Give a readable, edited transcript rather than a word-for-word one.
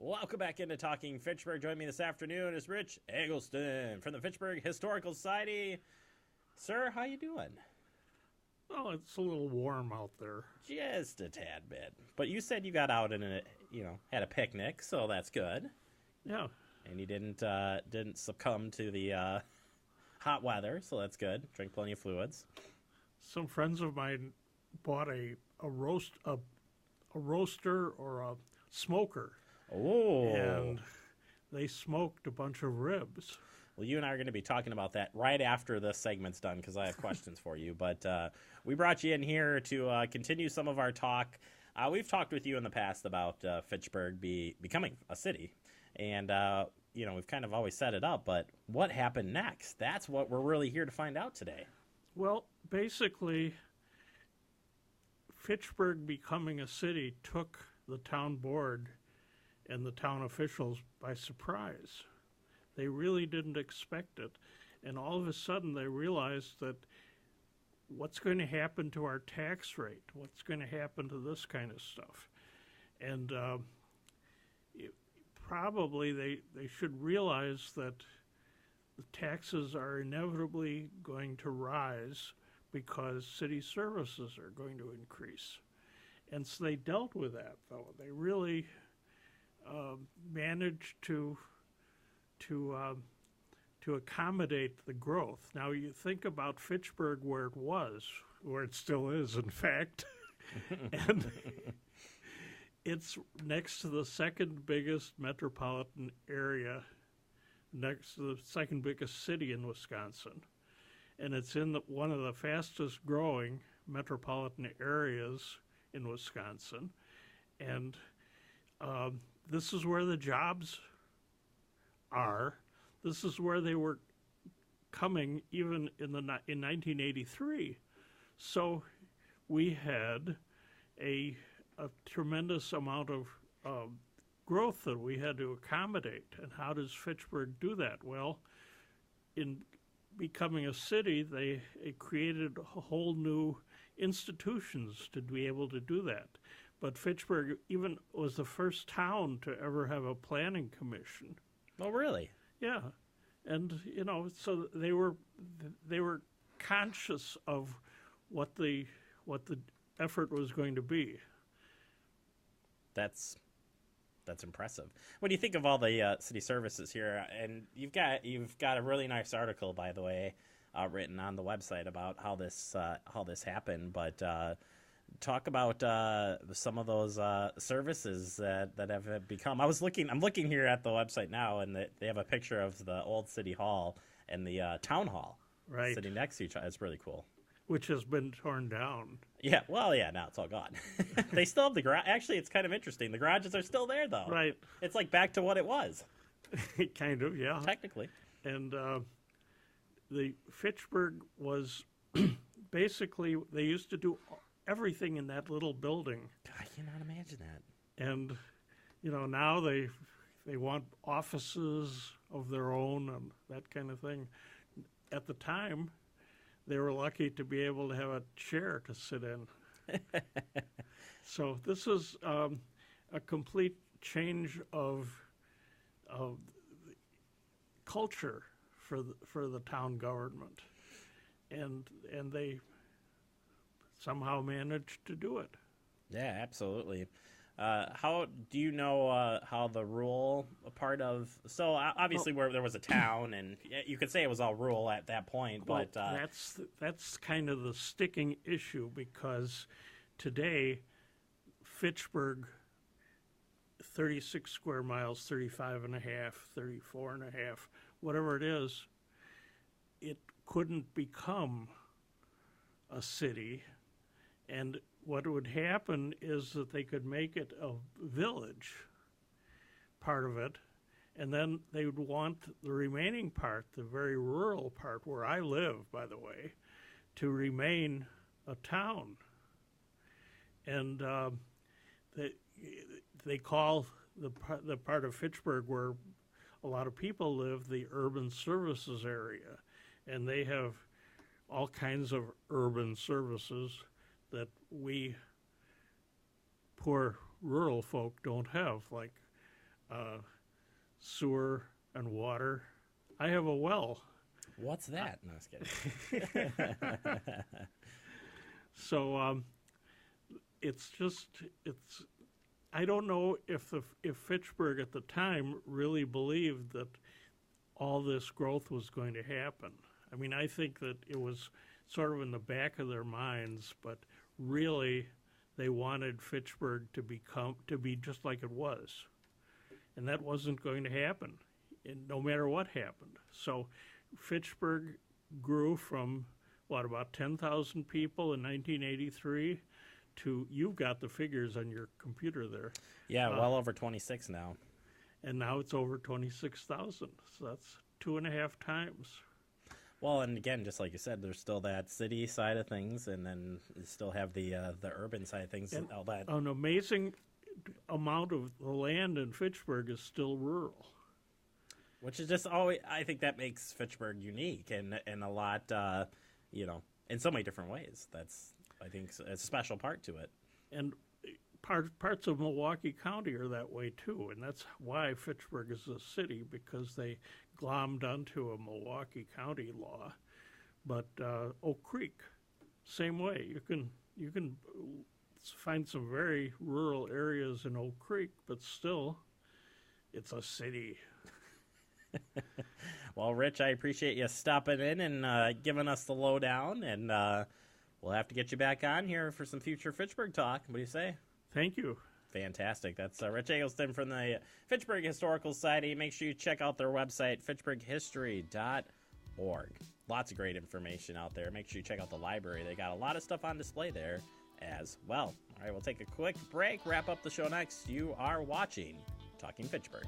Welcome back into Talking Fitchburg. Joining me this afternoon is Rich Eggleston from the Fitchburg Historical Society. Sir, how you doing? Well, it's a little warm out there. Just a tad bit. But you said you got out and had a picnic, so that's good. Yeah. And you didn't succumb to the hot weather, so that's good. Drink plenty of fluids. Some friends of mine bought a roaster or a smoker. Oh. And they smoked a bunch of ribs. Well, you and I are going to be talking about that right after this segment's done because I have questions for you. But we brought you in here to continue some of our talk. We've talked with you in the past about Fitchburg becoming a city. And, we've kind of always set it up. But what happened next? That's what we're really here to find out today. Well, basically, Fitchburg becoming a city took the town board and the town officials by surprise. They really didn't expect it. And all of a sudden they realized that what's going to happen to our tax rate? What's going to happen to this kind of stuff? And probably they should realize that the taxes are inevitably going to rise because city services are going to increase. And so they dealt with that, though. They really managed to accommodate the growth. Now, you think about Fitchburg where it still is, in fact, and it's next to the second biggest metropolitan area, next to the second biggest city in Wisconsin. And it's in one of the fastest growing metropolitan areas in Wisconsin. And this is where the jobs are. This is where they were coming even in 1983. So we had a tremendous amount of growth that we had to accommodate. And how does Fitchburg do that? Well, in becoming a city, they created a whole new institutions to be able to do that. But Fitchburg even was the first town to ever have a planning commission. Oh, really? Yeah. And, so they were conscious of what the effort was going to be. That's impressive. When you think of all the city services here, and you've got a really nice article, by the way, written on the website about how this happened. But talk about some of those services that have become. I'm looking here at the website now, and they have a picture of the old city hall and the town hall sitting next to each other. It's really cool. Which has been torn down. Yeah, well, yeah, now it's all gone. They still have the garage. Actually, it's kind of interesting. The garages are still there, though. Right. It's like back to what it was. Kind of, yeah. Technically. And the Fitchburg was basically, they used to do everything in that little building. I cannot imagine that. And, now they want offices of their own and that kind of thing. At the time, they were lucky to be able to have a chair to sit in. So this is a complete change of culture for the town government, and they somehow managed to do it. Yeah, absolutely. How do you know how the rural part of? So obviously, where there was a town, and you could say it was all rural at that point. Well, but that's kind of the sticking issue, because today, Fitchburg, 36 square miles, 35 and a half, 34 and a half, whatever it is, it couldn't become a city. And what would happen is that they could make it a village, part of it, and then they would want the remaining part, the very rural part where I live, by the way, to remain a town. And they call the part of Fitchburg where a lot of people live the urban services area, and they have all kinds of urban services that we poor rural folk don't have, like sewer and water. I have a well. What's that? No, I was kidding. So it's I don't know if Fitchburg at the time really believed that all this growth was going to happen. I mean, I think that it was sort of in the back of their minds, but really they wanted Fitchburg to be just like it was. And that wasn't going to happen, no matter what happened. So Fitchburg grew from, about 10,000 people in 1983 to, you've got the figures on your computer there. Yeah, well over 26 now. And now it's over 26,000. So that's 2.5 times. Well, and again, just like you said, there's still that city side of things, and then you still have the urban side of things. And all that. An amazing amount of the land in Fitchburg is still rural. Which is just always, I think that makes Fitchburg unique and a lot, in so many different ways. That's, I think, a special part to it. And parts of Milwaukee County are that way too, and that's why Fitchburg is a city, because they glommed onto a Milwaukee County law. But Oak Creek, same way. You can find some very rural areas in Oak Creek, but still, it's a city. Well, Rich, I appreciate you stopping in and giving us the lowdown, and we'll have to get you back on here for some future Fitchburg talk. What do you say? Thank you. Fantastic. That's Rich Eggleston from the Fitchburg Historical Society. Make sure you check out their website, fitchburghistory.org. Lots of great information out there. Make sure you check out the library. They got a lot of stuff on display there as well. All right, we'll take a quick break, wrap up the show next. You are watching Talking Fitchburg.